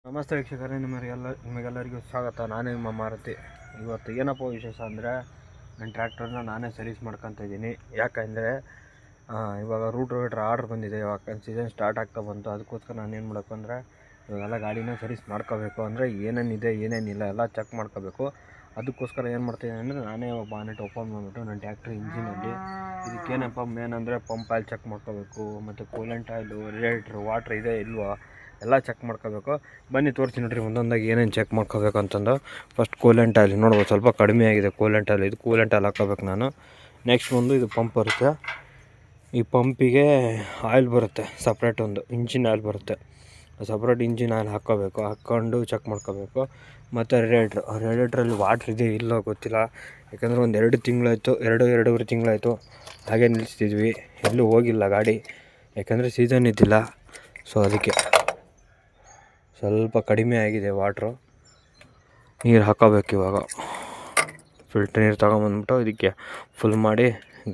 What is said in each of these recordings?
ನಮಸ್ತೆ ವೀಕ್ಷಕರೇ, ನಿಮಗೆಲ್ಲರಿಗೂ ಸ್ವಾಗತ. ನಾನೇ ನಿಮ್ಮ ಮಾರುತಿ. ಇವತ್ತು ಏನಪ್ಪ ವಿಶೇಷ ಅಂದರೆ, ನನ್ನ ಟ್ರ್ಯಾಕ್ಟರ್ನ ನಾನೇ ಸರ್ವಿಸ್ ಮಾಡ್ಕೊತ ಇದ್ದೀನಿ. ಯಾಕಂದರೆ ಇವಾಗ ರೂಟ್ ಆರ್ಡ್ರ್ ಬಂದಿದೆ. ಇವಾಗ ಸೀಸನ್ ಸ್ಟಾರ್ಟ್ ಆಗ್ತಾ ಬಂತು. ಅದಕ್ಕೋಸ್ಕರ ನಾನು ಏನು ಮಾಡಬೇಕು ಅಂದರೆ, ಇವಾಗೆಲ್ಲ ಗಾಡಿನ ಸರ್ವಿಸ್ ಮಾಡ್ಕೋಬೇಕು. ಅಂದರೆ ಏನೇನಿದೆ ಏನೇನಿಲ್ಲ ಎಲ್ಲ ಚೆಕ್ ಮಾಡ್ಕೋಬೇಕು. ಅದಕ್ಕೋಸ್ಕರ ಏನು ಮಾಡ್ತಾಯಿದ್ದೀನಿ ಅಂದರೆ, ನಾನೇ ಬಾನೆಟ್ ಓಪನ್ ಮಾಡಿಬಿಟ್ಟು ನನ್ನ ಟ್ರ್ಯಾಕ್ಟರ್ ಇಂಜಿನಲ್ಲಿ ಇದಕ್ಕೇನಪ್ಪ ಮೇನ್ ಅಂದರೆ ಪಂಪ್ ಆಯಿಲ್ ಚೆಕ್ ಮಾಡ್ಕೋಬೇಕು, ಮತ್ತು ಕೂಲೆಂಟ್ ಆಯಿಲು, ರೇಡಿಯೇಟ್ರ್ ವಾಟ್ರ್ ಇದೆ ಇಲ್ವಾ ಎಲ್ಲ ಚೆಕ್ ಮಾಡ್ಕೋಬೇಕು. ಬನ್ನಿ ತೋರಿಸ್ತೀನಿ ನೋಡ್ರಿ ಒಂದೊಂದಾಗಿ ಏನೇನು ಚೆಕ್ ಮಾಡ್ಕೋಬೇಕು ಅಂತಂದು. ಫಸ್ಟ್ ಕೂಲೆಂಟ್ ಆಯಿಲ್ ನೋಡ್ಬೋದು, ಸ್ವಲ್ಪ ಕಡಿಮೆ ಆಗಿದೆ ಕೂಲೆಂಟ್ ಆಯಿಲ್. ಇದು ಕೂಲೆಂಟ್ ಆಯಿಲ್ ಹಾಕೋಬೇಕು ನಾನು. ನೆಕ್ಸ್ಟ್ ಒಂದು ಇದು ಪಂಪ್ ಬರುತ್ತೆ. ಈ ಪಂಪಿಗೆ ಆಯಿಲ್ ಬರುತ್ತೆ ಸಪ್ರೇಟ್, ಒಂದು ಇಂಜಿನ್ ಆಯಿಲ್ ಬರುತ್ತೆ. ಸಪ್ರೇಟ್ ಇಂಜಿನ್ ಆಯಿಲ್ ಹಾಕ್ಕೋಬೇಕು. ಹಾಕ್ಕೊಂಡು ಚೆಕ್ ಮಾಡ್ಕೋಬೇಕು. ಮತ್ತು ರೇಡಿಯೇಟ್ರಲ್ಲಿ ವಾಟ್ರ್ ಇದೆ ಇಲ್ಲೋ ಗೊತ್ತಿಲ್ಲ. ಯಾಕಂದರೆ ಒಂದು 2 ತಿಂಗಳಾಯಿತು, ಎರಡೂವರೆ ತಿಂಗಳಾಯಿತು ಹಾಗೆ ನಿಲ್ಲಿಸ್ತಿದ್ವಿ, ಎಲ್ಲೂ ಹೋಗಿಲ್ಲ ಗಾಡಿ. ಯಾಕಂದರೆ ಸೀಸನ್ ಇದ್ದಿಲ್ಲ, ಸೊ ಅದಕ್ಕೆ ಸ್ವಲ್ಪ ಕಡಿಮೆ ಆಗಿದೆ ವಾಟ್ರು. ನೀರು ಹಾಕೋಬೇಕು. ಇವಾಗ ಫಿಲ್ಟ್ರ್ ನೀರು ತೊಗೊಂಬಂದ್ಬಿಟ್ಟು ಇದಕ್ಕೆ ಫುಲ್ ಮಾಡಿ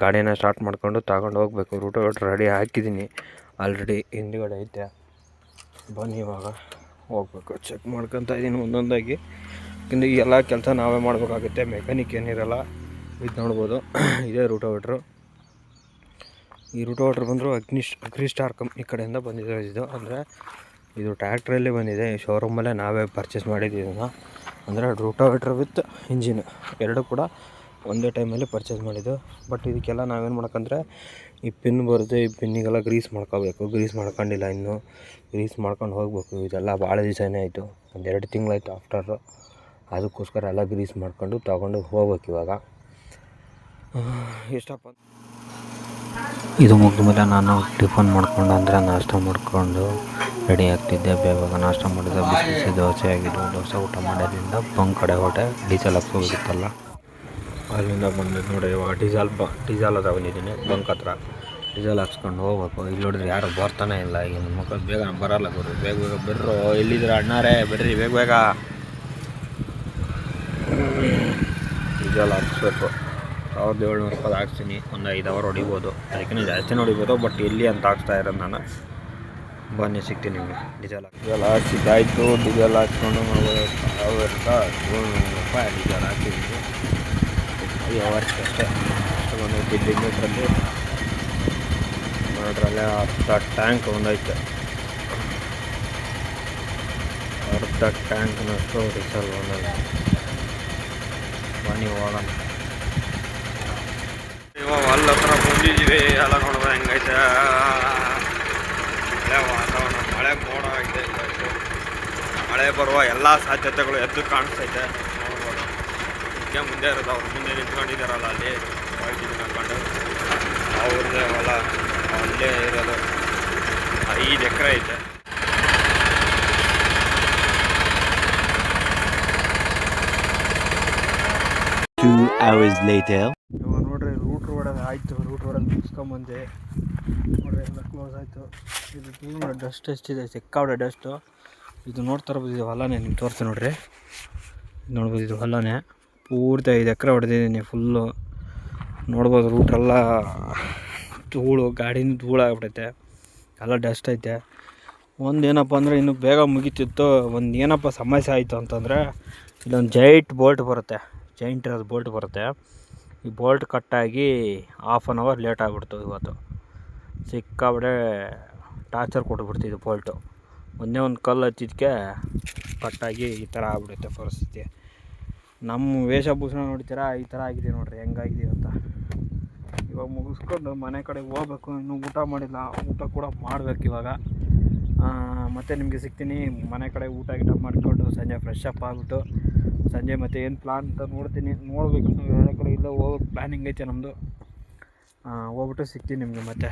ಗಾಡಿನ ಸ್ಟಾರ್ಟ್ ಮಾಡ್ಕೊಂಡು ತಗೊಂಡು ಹೋಗಬೇಕು. ರೂಟೋವೇಟ್ರ್ ರೆಡಿ ಹಾಕಿದ್ದೀನಿ ಆಲ್ರೆಡಿ, ಹಿಂದ್ಗಡೆ ಐತೆ. ಬನ್ನಿ ಇವಾಗ ಹೋಗ್ಬೇಕು. ಚೆಕ್ ಮಾಡ್ಕೊತ ಇದ್ದೀನಿ ಒಂದೊಂದಾಗಿ. ಯಾಕಂದರೆ ಎಲ್ಲ ಕೆಲಸ ನಾವೇ ಮಾಡಬೇಕಾಗುತ್ತೆ, ಮೆಕ್ಯಾನಿಕ್ ಏನಿರಲ್ಲ. ಇದು ನೋಡ್ಬೋದು, ಇದೇ ರೂಟೋವೇಟ್ರು. ಈ ರೂಟೋವೇಟ್ರ್ ಬಂದರೂ ಅಗ್ರಿಸ್ಟಾರ್ ಕಂಪ್ನಿ ಕಡೆಯಿಂದ ಬಂದಿದೆ. ಇದು ಅಂದರೆ ಇದು ಟ್ರ್ಯಾಕ್ಟ್ರಲ್ಲೇ ಬಂದಿದೆ, ಶೋರೂಮಲ್ಲೇ ನಾವೇ ಪರ್ಚೇಸ್ ಮಾಡಿದ್ದೀವಿ ಇದನ್ನು. ಅಂದರೆ ರೂಟೋವೇಟ್ರ್ ವಿತ್ ಇಂಜಿನ್ ಎರಡೂ ಕೂಡ ಒಂದೇ ಟೈಮಲ್ಲಿ ಪರ್ಚೇಸ್ ಮಾಡಿದ್ದು. ಬಟ್ ಇದಕ್ಕೆಲ್ಲ ನಾವೇನು ಮಾಡ್ಕಂದ್ರೆ, ಈ ಪಿನ್ ಬರುತ್ತೆ, ಈ ಪಿನ್ನಿಗೆಲ್ಲ ಗ್ರೀಸ್ ಮಾಡ್ಕೋಬೇಕು. ಗ್ರೀಸ್ ಮಾಡ್ಕೊಂಡಿಲ್ಲ ಇನ್ನೂ, ಗ್ರೀಸ್ ಮಾಡ್ಕೊಂಡು ಹೋಗಬೇಕು. ಇದೆಲ್ಲ ಭಾಳ ದಿವಸನೇ ಆಯಿತು, 2 ತಿಂಗಳಾಯಿತು ಆಫ್ಟರು. ಅದಕ್ಕೋಸ್ಕರ ಎಲ್ಲ ಗ್ರೀಸ್ ಮಾಡ್ಕೊಂಡು ತೊಗೊಂಡು ಹೋಗ್ಬೇಕು. ಇವಾಗ ಎಷ್ಟಪ್ಪ ಇದು ಮುಗಿದ ಮೇಲೆ ನಾನು ಟಿಫನ್ ಮಾಡ್ಕೊಂಡು, ಅಂದರೆ ನಾಷ್ಟ ಮಾಡಿಕೊಂಡು ರೆಡಿ ಆಗ್ತಿದ್ದೆ. ಬೇಗ ನಾಷ್ಟ ಮಾಡಿದೆ, ಬಿಸಿ ದೋಸೆ ಆಗಿದ್ದು. ದೋಸೆ ಊಟ ಮಾಡೋದ್ರಿಂದ ಬಂಕ್ ಕಡೆ ಹೊಟ್ಟೆ ಡೀಸೆಲ್ ಹಾಕ್ಸೋಗಿತ್ತಲ್ಲ, ಅಲ್ಲಿಂದ ಬಂದು ನೋಡಿ ಇವಾಗ ಡೀಸೆಲ್ ಹತ್ರ ಬಂದಿದ್ದೀನಿ. ಬಂಕ್ ಹತ್ರ ಡೀಸೆಲ್ ಹಾಕ್ಸ್ಕೊಂಡು ಹೋಗ್ಬೇಕು. ಇಲ್ಲಿ ನೋಡಿದ್ರೆ ಯಾರು ಬರ್ತಾನೆ ಇಲ್ಲ. ಈಗ ನನ್ನ ಮಕ್ಕಳು ಬೇಗ ಬರೋಲ್ಲ. ಬೇಗ ಬರ್ರೋ, ಎಲ್ಲಿದ್ರೆ ಅಣ್ಣಾರೇ ಬರ್ರಿ ಬೇಗ ಡೀಸೆಲ್ ಹಾಕ್ಸ್ಬೇಕು. 1700 ರೂಪಾಯಿ ಹಾಕ್ಸ್ತೀನಿ. ಒಂದು 5 ಅವರ್ ಹೊಡಿಬೋದು, ಅದಕ್ಕಿಂತ ಜಾಸ್ತಿ ಹೊಡಿಬೋದು. ಬಟ್ ಎಲ್ಲಿ ಅಂತ ಹಾಕ್ಸ್ತಾ ಇರೋದು ನಾನು. ಬನ್ನಿ ಸಿಗ್ತೀನಿ ನಿಮಗೆ. ಡೀಸೆಲ್ ಹಾಕ್ಸಿದ್ದಾಯಿತು. ಡೀಸೆಲ್ ಹಾಕ್ಸ್ಕೊಂಡು 1700 ರೂಪಾಯಿ ಡೀಸೆಲ್ ಹಾಕ್ಸಿದ್ದೀನಿ. 5 ಅವರ್ಸ್ಗೆ ಅಷ್ಟೇ. ಒಂದು ಕಿಲೋಮೀಟ್ರಲ್ಲಿ ನೋಡ್ರಲ್ಲೇ ಅರ್ಧ ಟ್ಯಾಂಕ್ ಒಂದೈತೆ. ಅರ್ಧ ಟ್ಯಾಂಕ್ನಷ್ಟು ಡೀಸೆಲ್ ಒಂದೈತೆ. ಬನ್ನಿ ಹೋಗೋಣ. ಇವಾಗ ಅಲ್ಲಿ ಹತ್ರ ಬಂದಿದ್ದೀವಿ. ಎಲ್ಲ ನೋಡಿದ್ರೆ ಹೆಂಗೈತೆ ಮಳೆ ವಾತಾವರಣ, ಮಳೆ ಮೋಡ ಆಗಿದೆ. ಮಳೆ ಬರುವ ಎಲ್ಲ ಸಾಧ್ಯತೆಗಳು ಎದ್ದು ಕಾಣಿಸ್ತೈತೆ. ನೋಡ್ಬೋದು, ಇದಕ್ಕೆ ಮುಂದೆ ಇರೋದು ಅವ್ರು ಮುಂದೆ ನಿಂತ್ಕೊಂಡಿದ್ದಾರಲ್ಲ, ಅಲ್ಲಿ ಹೋಗ್ತಿದ್ದೀನಿ ಹಾಕೊಂಡು. ಅವ್ರದ್ದೇ ಹೊಲ ಅಲ್ಲೇ ಇರೋದು. 5 ಎಕರೆ ಐತೆ. ಇವಾಗ ನೋಡ್ರಿ ರೂಟ್ ರೋಡಲ್ಲಿ ಆಯಿತು. ರೂಟ್ ರೋಡಲ್ಲಿ ಮುಗಿಸ್ಕೊಂಬಂದೆ. ನೋಡ್ರಿ ಎಲ್ಲ ಕ್ಲೋಸ್ ಆಯಿತು. ಇದು ತುಂಬ ಡಸ್ಟ್ ಎಷ್ಟಿದೆ, ಸಿಕ್ಕಾಬಿಟ್ಟೆ ಡಸ್ಟು. ಇದು ನೋಡ್ತಾ ಇರ್ಬೋದು, ಇದು ಹೊಲನೇ. ನಿಮ್ಗೆ ತೋರಿಸ್ತೀನಿ ನೋಡ್ರಿ. ಇದು ನೋಡ್ಬೋದು, ಇದು ಹೊಲನೇ. ಪೂರ್ತಿ 5 ಎಕರೆ ಹೊಡೆದಿದ್ದೀನಿ ಫುಲ್ಲು. ನೋಡ್ಬೋದು ರೂಟ್ರೆಲ್ಲ ಧೂಳು, ಗಾಡಿನೂ ಧೂಳು ಆಗ್ಬಿಟ್ಟೈತೆ, ಎಲ್ಲ ಡಸ್ಟ್ ಐತೆ. ಒಂದೇನಪ್ಪ ಅಂದರೆ ಇನ್ನೂ ಬೇಗ ಮುಗೀತಿತ್ತು. ಒಂದು ಏನಪ್ಪ ಸಮಸ್ಯೆ ಆಯಿತು ಅಂತಂದರೆ, ಇಲ್ಲೊಂದು ಜೈಂಟ್ ಬೋಲ್ಟ್ ಬರುತ್ತೆ, ಜೈಂಟ್ ಇರೋದು ಬೋಲ್ಟ್ ಬರುತ್ತೆ. ಈ ಬೋಲ್ಟ್ ಕಟ್ಟಾಗಿ 1/2 ಅವರ್ ಲೇಟ್ ಆಗಿಬಿಡ್ತು. ಇವತ್ತು ಸಿಕ್ಕಾಬಿಟ್ಟೆ ಟಾರ್ಚರ್ ಕೊಟ್ಬಿಡ್ತಿದ್ದು ಬೋಲ್ಟು. ಒಂದೇ ಒಂದು ಕಲ್ಲು ಹತ್ತಿದ್ದಕ್ಕೆ ಕಟ್ಟಾಗಿ ಈ ಥರ ಆಗ್ಬಿಡುತ್ತೆ ಪರಿಸ್ಥಿತಿ. ನಮ್ಮ ವೇಷಭೂಷಣ ನೋಡ್ತೀರಾ, ಈ ಥರ ಆಗಿದೆ ನೋಡ್ರಿ ಹೆಂಗಾಗಿದೀವಿ ಅಂತ. ಇವಾಗ ಮುಗಿಸ್ಕೊಂಡು ಮನೆ ಕಡೆಗೆ ಹೋಗ್ಬೇಕು. ಇನ್ನೂ ಊಟ ಮಾಡಿಲ್ಲ, ಊಟ ಕೂಡ ಮಾಡಬೇಕು ಇವಾಗ. ಮತ್ತು ನಿಮಗೆ ಸಿಗ್ತೀನಿ ಮನೆ ಕಡೆ. ಊಟ ಮಾಡಿಕೊಂಡು ಸಂಜೆ ಫ್ರೆಶ್ ಅಪ್ ಆಗಿಬಿಟ್ಟು ಸಂಜೆ ಮತ್ತೆ ಏನು ಪ್ಲಾನ್ ಅಂತ ನೋಡಬೇಕು. ಬೇರೆ ಕಡೆ ಇಲ್ಲ ಹೋಗೋಕ್ಕೆ ಪ್ಲ್ಯಾನಿಂಗ್ ಐತೆ ನಮ್ಮದು. ಹೋಗ್ಬಿಟ್ಟು ಸಿಗ್ತೀನಿ ನಿಮಗೆ ಮತ್ತೆ.